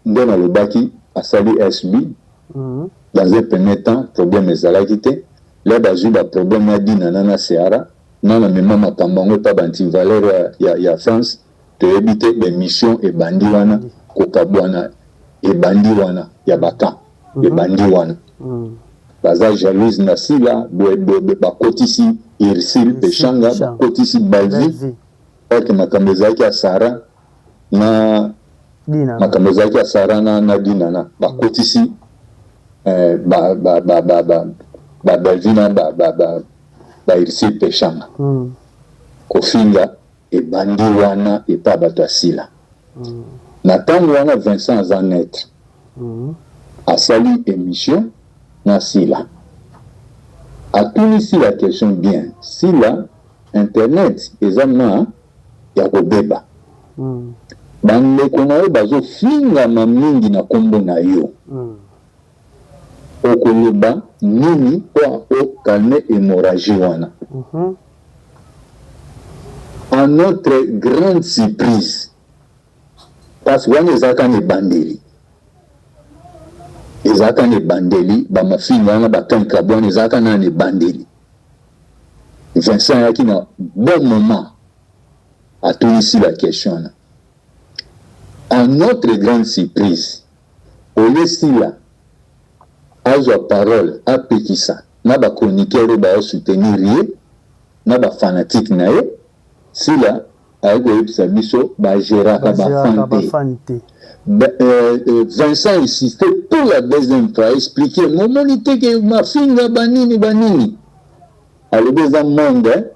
nde nalobaki asali SB dans un premier temps problème ezalaki te là bazwi baproblème ya dinana na seara nana mema makambo yango epa bantivaleur ya France toyebi te bemission ebandi wana kokabwana ebandi wana ya bakan ebandi wana baza jalouse na sila bakotisi Irsil Peshanga bakotisi Balvi orke makambo ezalaki ya Sara na makambo ezalaki ya Sara na dinana bakotisi Balvi na Irsil Peshanga kofinga ebandi wana epa bato asila na ntango wana Vincent aza net asali émission na sila atunisi la question bien sila internet eza na ya kobeba bandeko na yo bazofingama mingi na kombo na yo okoloba nini mpo okalme hémorragie wana à notre grande surprise parce que wana ezalaka na ebandeli bamafinga wana bakanka bwana ezalaka na ebandeli Vincent ayaki na bon moment atunisi la question na à notre grande surprise olesila azwa parole apekisa na bachroniqueur baosoutenir ye na bafanatique na ye sila ayekoyebisa biso bagéraka bafante Vincent insistait pour la deuxième fois expliquer momoni te ke mafinga banini alobi eza monde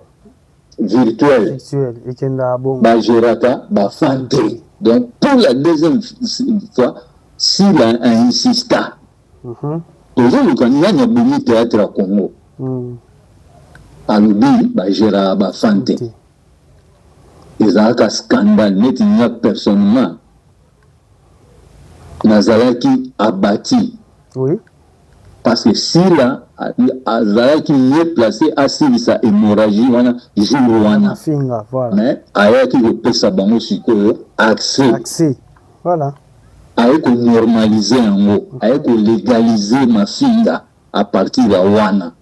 virtuel bagéraka bafante donc pour la deuxième fois sila insista tozoluka nani abomi théâtre ya Congo alobi bagéraka bafante ezalaka scandale neti nga personnellement nazalaki abati parce que sila azalaki mieux placé asilisa hémorragie wana jour wana mais ayaki kopesa bango sikoyo accès aye konormalize yango aye kolégalize mafinga à partir ya wana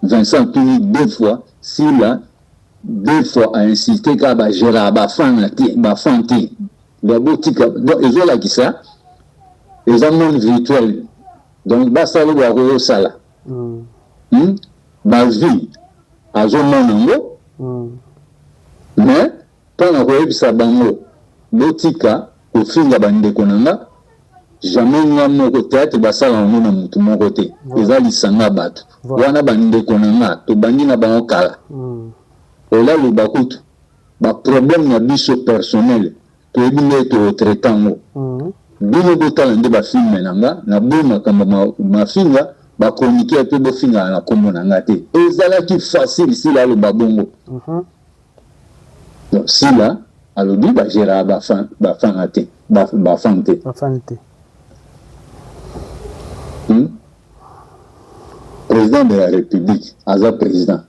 Vincent tuni deux fois sila deux fois a insisté ka bagéra bafante babotika donc ezolakisa eza monde virtuel donc basala bakosala bavie azomona yango mais mpona koyebisa bango botika kofinga bandeko na nga jamais nga moko théâtre basala yango na mutu moko te eza lisanga bato wana bandeko na nga tobandi na bango kala olaloba kutu baproblème na biso personnel toyebi nde totraite yango bino botala nde bafilme na nga na boyi makambo mafinga bachroniqueur mpe bofingana na kombo na nga te ezalaki facile sila aloba bongo donc sila alobi bagéraka bafanga te bafante président de la république aza président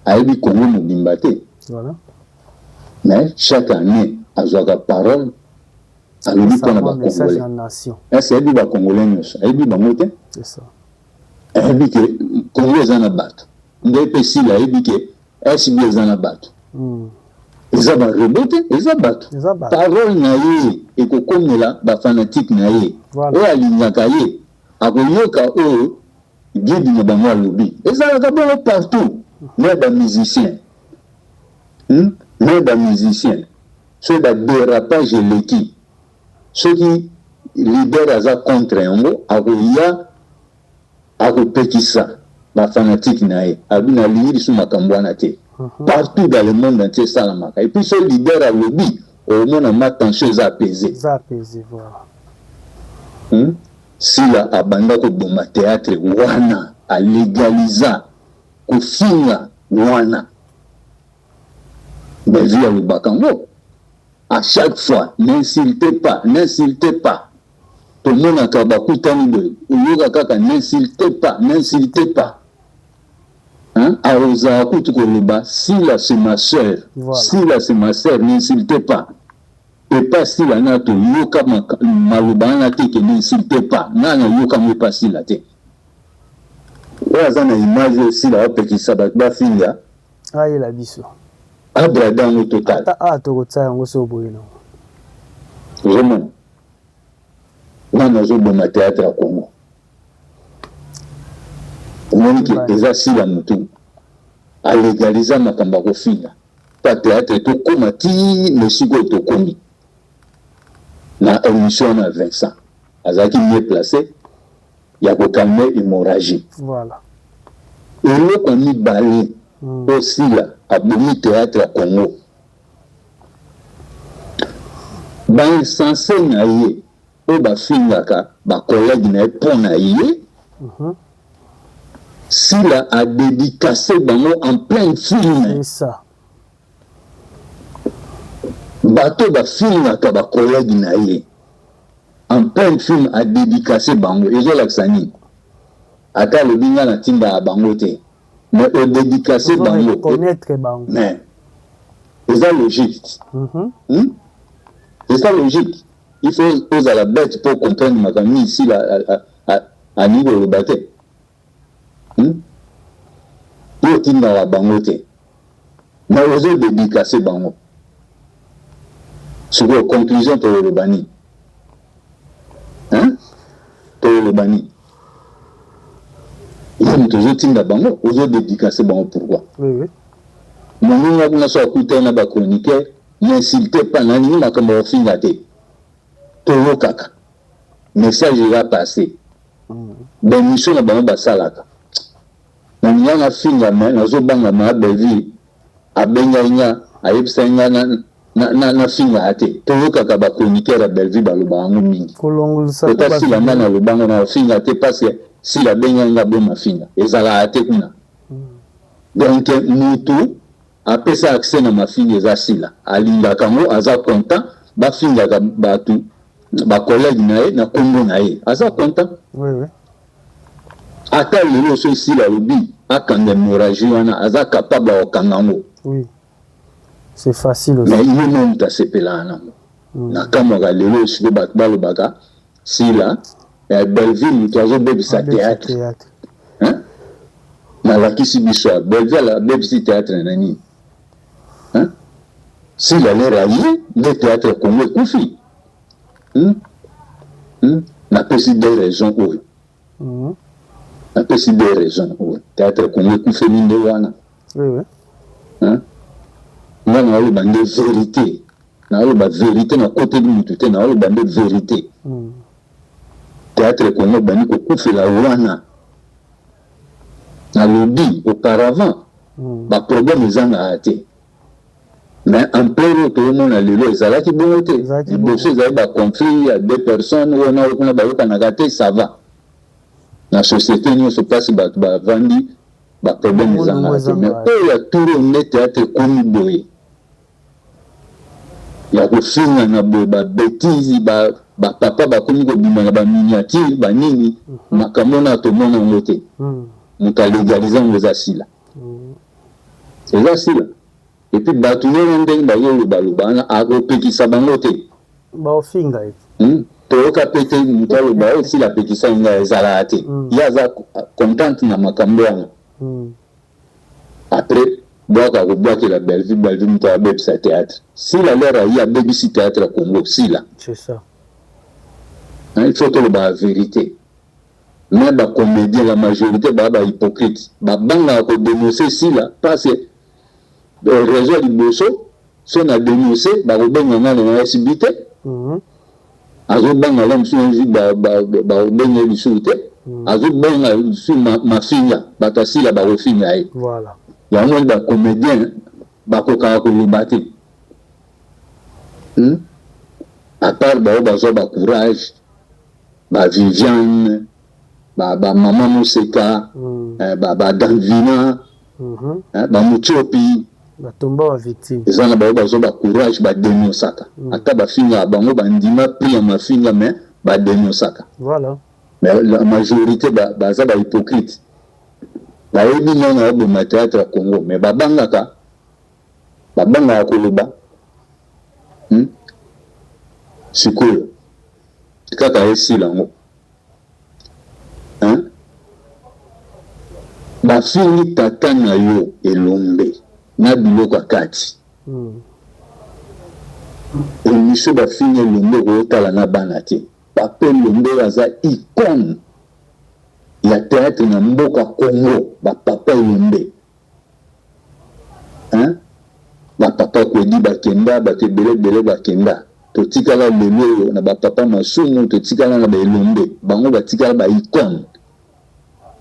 ayebi Congo mobimba te mais chaque année azwaka parole alobi mpona bacongolais ese ayebi bacongolais nyonso ayebi bango te ayebi ke Congo eza na bato nde mpe sila ayebi ke SB eza na bato eza barebo te eza bato parole na ye ekokomela bafanatique na ye oyo alingaka ye akoyoka oyo guide na bango alobi ezalaka bongo partout mais bamusicien soki badérapage eleki soki leader aza contre yango akoya akopekisa bafanatique na ye abi nalingi lisu makambo wana te partout dans le monde entier esalamaka et puis so leader alobi omona matension eza apaisé sila abanda koboma théâtre wana alégaliza kofinga wana mais vi alobaka ngo à chaque fois n'insultez pas tomonaka bakutani boye oyoka kaka n'insultez pas Hein? Arosa Koutukoloba, si là c'est ma soeur, si là c'est ma soeur, n'insultez pas. Et pas si là n'a to yoka maluba na te que n'insultez pas. Nana yoka me pas si là te. Oazana image aussi là peki sabat ba finga.
Ah il a biso.
Abra dans le total.
Ah to kotsa yango so boyino.
Vraiment. Nana zo bon théâtre à Congo. Monique eza si la mutu. A légaliser makamba ko finga. Pas théâtre to komati mesiko to komi. Na émission à Vincent. Azaki mieux placé. Il y a calmer l'hémorragie.
Voilà.
Et là, on y balé aussi là, à Boumi Théâtre à Congo. Dans sensé naïe, au bas finaka, bas collègue naïe pour naïe, si là a dédicacé bango en plein film.
C'est ça.
Bateau bas finaka, bas collègue naïe. En plein film a dédicacé bango. Et je l'accani. Ata le binga na timba à bango te. Mais au dédicacé bango.
Connaître bango.
Mais c'est ça logique. C'est ça logique. Il faut poser à la bête pour comprendre ma famille ici à niveau le bâté. Pour timba à bango te. Mais aux autres dédicacé bango. Sur la conclusion pour le bani. Pour le bani. Il faut toujours tinda bango, aux autres dédicacer bango pourquoi?
Oui.
Mon nom n'a pas écouté na ba chroniqueur, n'insultez pas nani na comme au fin gâté. Toro kaka. Message va passer. Ben mission na bango ba salaka. Nani na finga mais na zo banga ma bevi. Abenga nya, ayebsa nya na finga ate. Toro kaka ba chroniqueur a belvi ba lo bango mingi.
Kolongolisa
pas si la na lo bango na finga ate parce que si la benga nga bo mafinga ezala ate kuna donc mutu apesa accès na mafinga eza sila alinga kango aza content ba finga ka batu ba collègue na ye na kombo na ye aza content.
Oui.
Ata lelo so sila lobi akanga hémorragie wana aza capable o kangango.
Oui. C'est facile aussi.
Mais il est même ta sepela na na kamoga lelo so ba balo baka sila Belleville, tu as besoin sa théâtre. Hein? Na la kisi biswa, Belleville a besoin théâtre nani. Hein? Si la l'air allié, le théâtre Congo koufi. Na pesi des raisons oui. Na pesi des raisons oui. Théâtre Congo koufi minde wana.
Oui.
Hein? Na le bande vérité. Na le bande vérité na côté du mututé, na le bande vérité. Théâtre Congo bani ko kufela wana na lobby auparavant ba problème ezanga ate mais en plein tout le monde a lelo ezalaki bongo te liboso ezali ba conflit à deux personnes wana kuna ba yoka na gâté ça va na société nyonso place ba vandi ba problème ezanga ate mais il y a tout le théâtre comme boye ya kofinga na boye ba bêtise ba papa ba komi ko bima ba miniature ba nini makambo na to mona ngote muta légaliser ngo asila asila et puis ba tout le monde ba yo ba lobana a ko pekisa bango te
ba ofinga
to ka pete muta lo ba aussi la pekisa nga ezala ate ya za content na makambo yango après boaka ko boaka la Belleville muta ba sa théâtre si la leur il y a BBC théâtre Congo si là
c'est ça.
Il faut que la vérité. Mais les comédiens, la majorité, les hypocrites. Les banques ont dénoncé si là, parce que le réseau du Bosso, si on a dénoncé, les banques ont exhibité. Les banques ont exhibité, les banques ont exhibité. Les banques ont ma fille, batasi la barofine.
Voilà.
Il y a des comédiens, ils battent. À part, ils ont courage. Ba Viviane, ba Maman Mousseka, ba Danvina, ba Muchopi.
Ba tomba wa victime.
Ils ont ba courage, ba dénonçaka. Ata ba finga bango ba ndima pris ma finga mais ba dénonçaka.
Voilà.
Mais la majorité ba hypocrite. bayebi nana oboma théâtre ya Congo mais babangaka koloba sikoyo kaka esila ngo bafingi tata na yo elombe na biloko kati émission bafingi elombe kootala na bana te papa elombe aza icône ya théâtre na mboka Congo bapapa elombe bapapa kwedi bakenda bato ebele bakenda totikala lelo oyo na bapapa masumu totikala na baelombe bango batikala baicône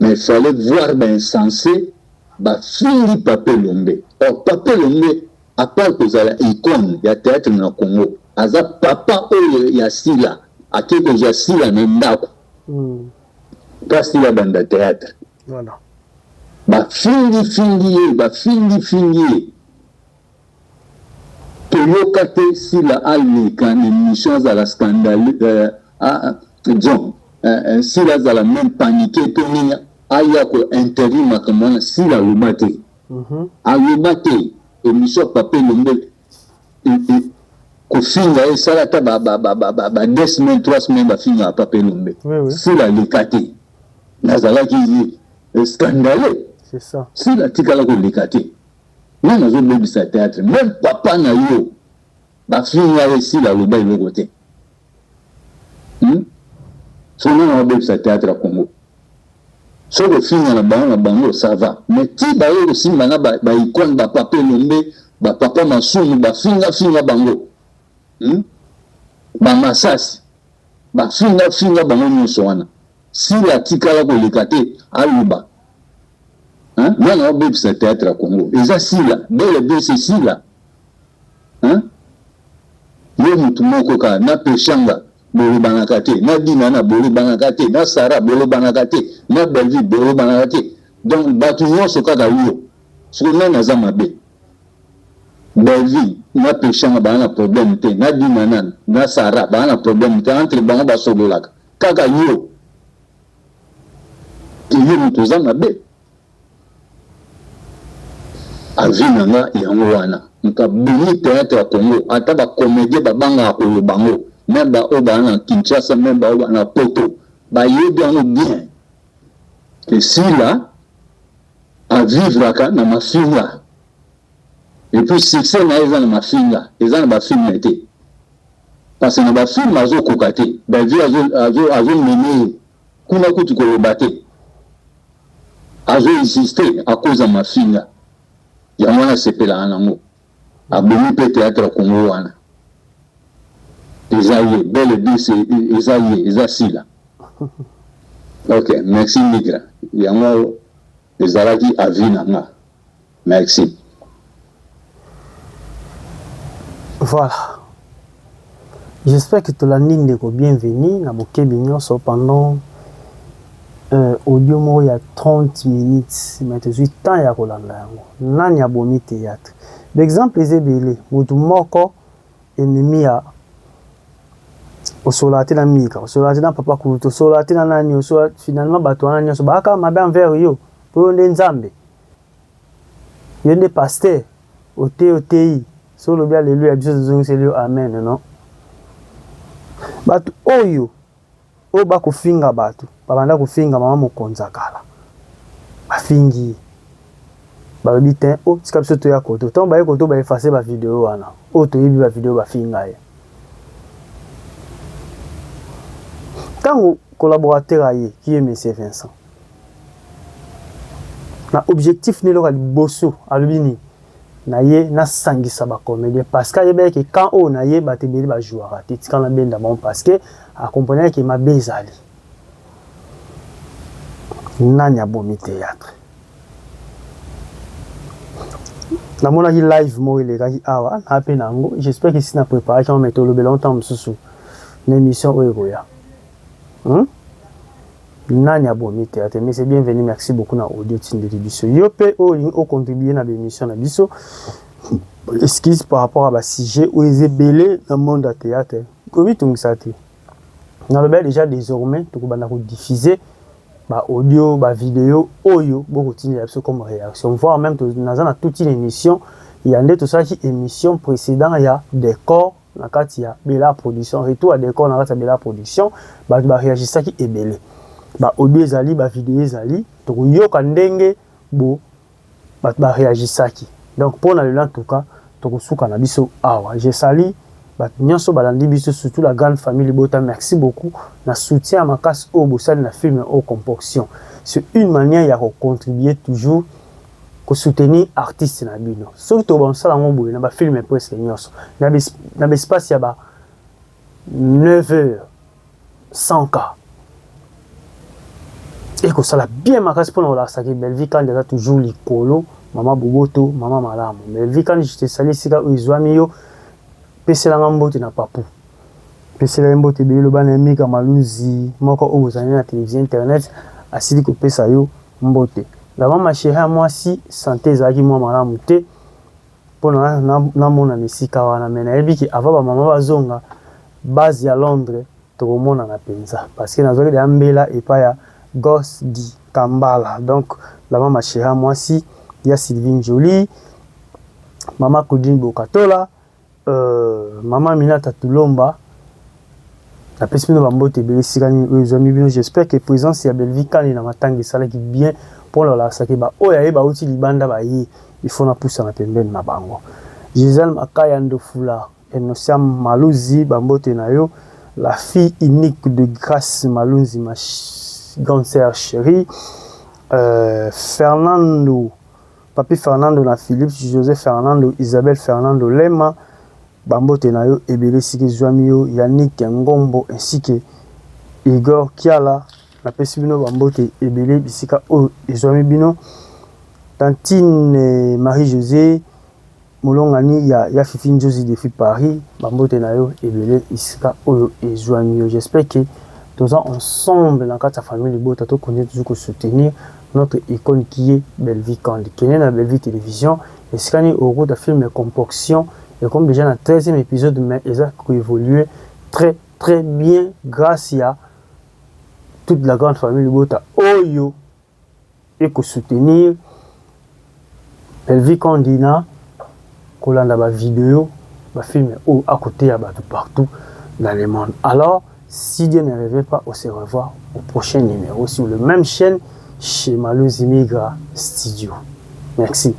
mais il fallait voir insensé bafingi papa elombe or papa elombe à part kozala icône ya théâtre na Congo aza papa oyo ya sila ake kozwa sila na ndako kasi la banda théâtre
voilà
bafingi ye toyoka te sila aleka na émission azala scandale disons sila azala même paniqué to nini aya ko interdit makambo wana sila aloba te émission papa elombe kofinga esala ta ba 2 semaines 3 semaines bafinga ya papa elombe sila aleka te nazalaki scandale
c'est ça
sila tikala koleka te nga nazobebisa théâtre même papa na yo bafinga ye sila aloba eloko te so nga nazobebisa théâtre ya Congo so kofinga na bango ça va mais ti baye kosimba na baicône bapapa elombe bapapa masumu bafinga bango bamasasi bafinga bango nyonso wana sila tikala koleka te aloba nga nazobebisa théâtre ya Congo eza sila bele c'est sila yo mutu moko kaka na peshanga bolobanaka te na dinana bolobanaka te na sara bolobanaka te na belvi bolobanaka te donc bato nyonso kaka yo soki nani aza mabe belvi na peshanga baa na problème te na dinana na sara baa na problème te entre bango basololaka kaka yo yo mutu oza mabe avi na nga yango wana nka bini théâtre ya Congo ata bacomédie babanga koloba ngo même oyo baa na Kinshasa même oyo baa na Poto bayebi yango bien que sila avivraka na mafinga et puis succès na eza na mafinga eza na bafilme te parce que na bafilme azokoka te bavi azomene kuna kutu koloba te azoinsiste à cause ya mafinga yango wana asepelaka nango abomi mpe théâtre ya Congo wana eza ye bel et bien eza sila ok merci migra yango ezalaki avi na nga merci
voilà j'espère que tolandi ndeko bienvenu na bokebi nyonso pendant audio moko ya 30 minutes mais tozwi temps ya kolanda yango nani abomi théâtre l'exemple eza ebele motu moko ennemi ya osola te na mika osola te na papa kutu osola te na nani osola finalement bato wana nyonso baka mabe envers yo po yo nde nzambe yo nde pasteur otei so olobi aleluya biso tozongiseli yo amen non bato oyo bakofinga bato babanda kofinga mama mokonzi akala bafingi balobi te tika biso toya koto ntango baye koto baefase bavideo wana oyo toyebi bavideo bafinga ye ntango collaborateur aye ki ye monsieur Vincent na objectif neloka liboso alobi nini na ye nasangisa bacomédien parce que ayebaki quand oyo na ye bato ebele bajouara te tika na benda bango parce que akomponaki mabe ezali nani abomi théâtre namonaki live moko elekaki awa na mpe nango j'espère que si na préparaki yango mais tolobela longtemps mosusu na émission oyo ekoya nani abomi théâtre mais c'est bienvenu merci beaucoup na audio tindeli biso yo mpe oyo olingi ocontribue na bémission na biso excuse par rapport à basujet oyo eza ebele na monde ya théâtre komitungisa te nalobi déjà désormais tokobanda kodiffuser ba audio, ba vidéo, oyo, beaucoup de comme réaction. Voire même, dans toute une émission, il y a tout ça qui émission précédente, il y a décor, dans il y a Bella Production, retour à décor, dans il y a Bella Production, bah réagir ça qui est belé. Bah audio zali, bah vidéo zali, to yo kandenge, bo, bah réagir ça qui. Donc pour le en tout cas, to souka na biso awa. Je sali, bah nyonso balandi biso surtout la grande famille Libota, merci beaucoup. Na soutien à ma casse au bossal na film au composition. C'est une manière de contribuer toujours à soutenir artistes na bino. Surtout bon ça la boy na ba film presque nyonso. Na espace ya ba 9h 100k. Et que ça la bien ma casse pour la ça qui belle vie quand déjà toujours likolo, maman boboto, maman malamu. Belle vie quand je te sali sika uzwami yo pese la ngambote na papu. Pese la ngambote be lo bana mika maluzi, moko o bozana na télévision internet asili ko pesa yo mbote. La maman chérie moi si santé zaki moi malamu te pour na mona misika wana mena ebiki ava ba mama bazonga base ya Londres to mona na penza parce que nazoki de ambela et pas ya Gosse di Kambala. Donc la maman chérie moi si ya Sylvine Jolie, maman Claudine Bokatola, maman Minata Tulomba. La personne va monter belle sikani ozami bino. J'espère que présence ya Belvi quand il na matangi sala qui bien pour la saki ba oya ba uti libanda ba yi il faut na poussa na pembeni na bango. Gisèle Makaya Ndofula Enosia Maluzi bambote na yo, la fille unique de Grâce Maluzi ma grande sœur chérie, Fernando Papi Fernando na Philippe José Fernando Isabelle Fernando Lema bambote na yo ebele siki zwami yo Yannick Ngombo ainsi que Igor Kiala na pesi bino bambote ebele bisika o ezwami bino Tantine Marie-Josée Molongani ya Fifi Njozi depuis Paris bambote na yo ebele isika o ezwami yo. J'espère que tous ensemble dans la famille Libota to connaît toujours soutenir notre icône qui est Belleville Kandi qui est dans Belleville Télévision et ce qu'on est au cours de film Compaction. Et comme déjà dans le 13e épisode, mais ils ont évolué très très bien grâce à toute la grande famille Libota Oyo et que soutenir Belleville Kandina, qu'on a la vidéo, le film à côté à partout dans le monde. Alors, si Dieu ne revient pas, on se revoit au prochain numéro sur la même chaîne chez Maluzi Migra Studio. Merci.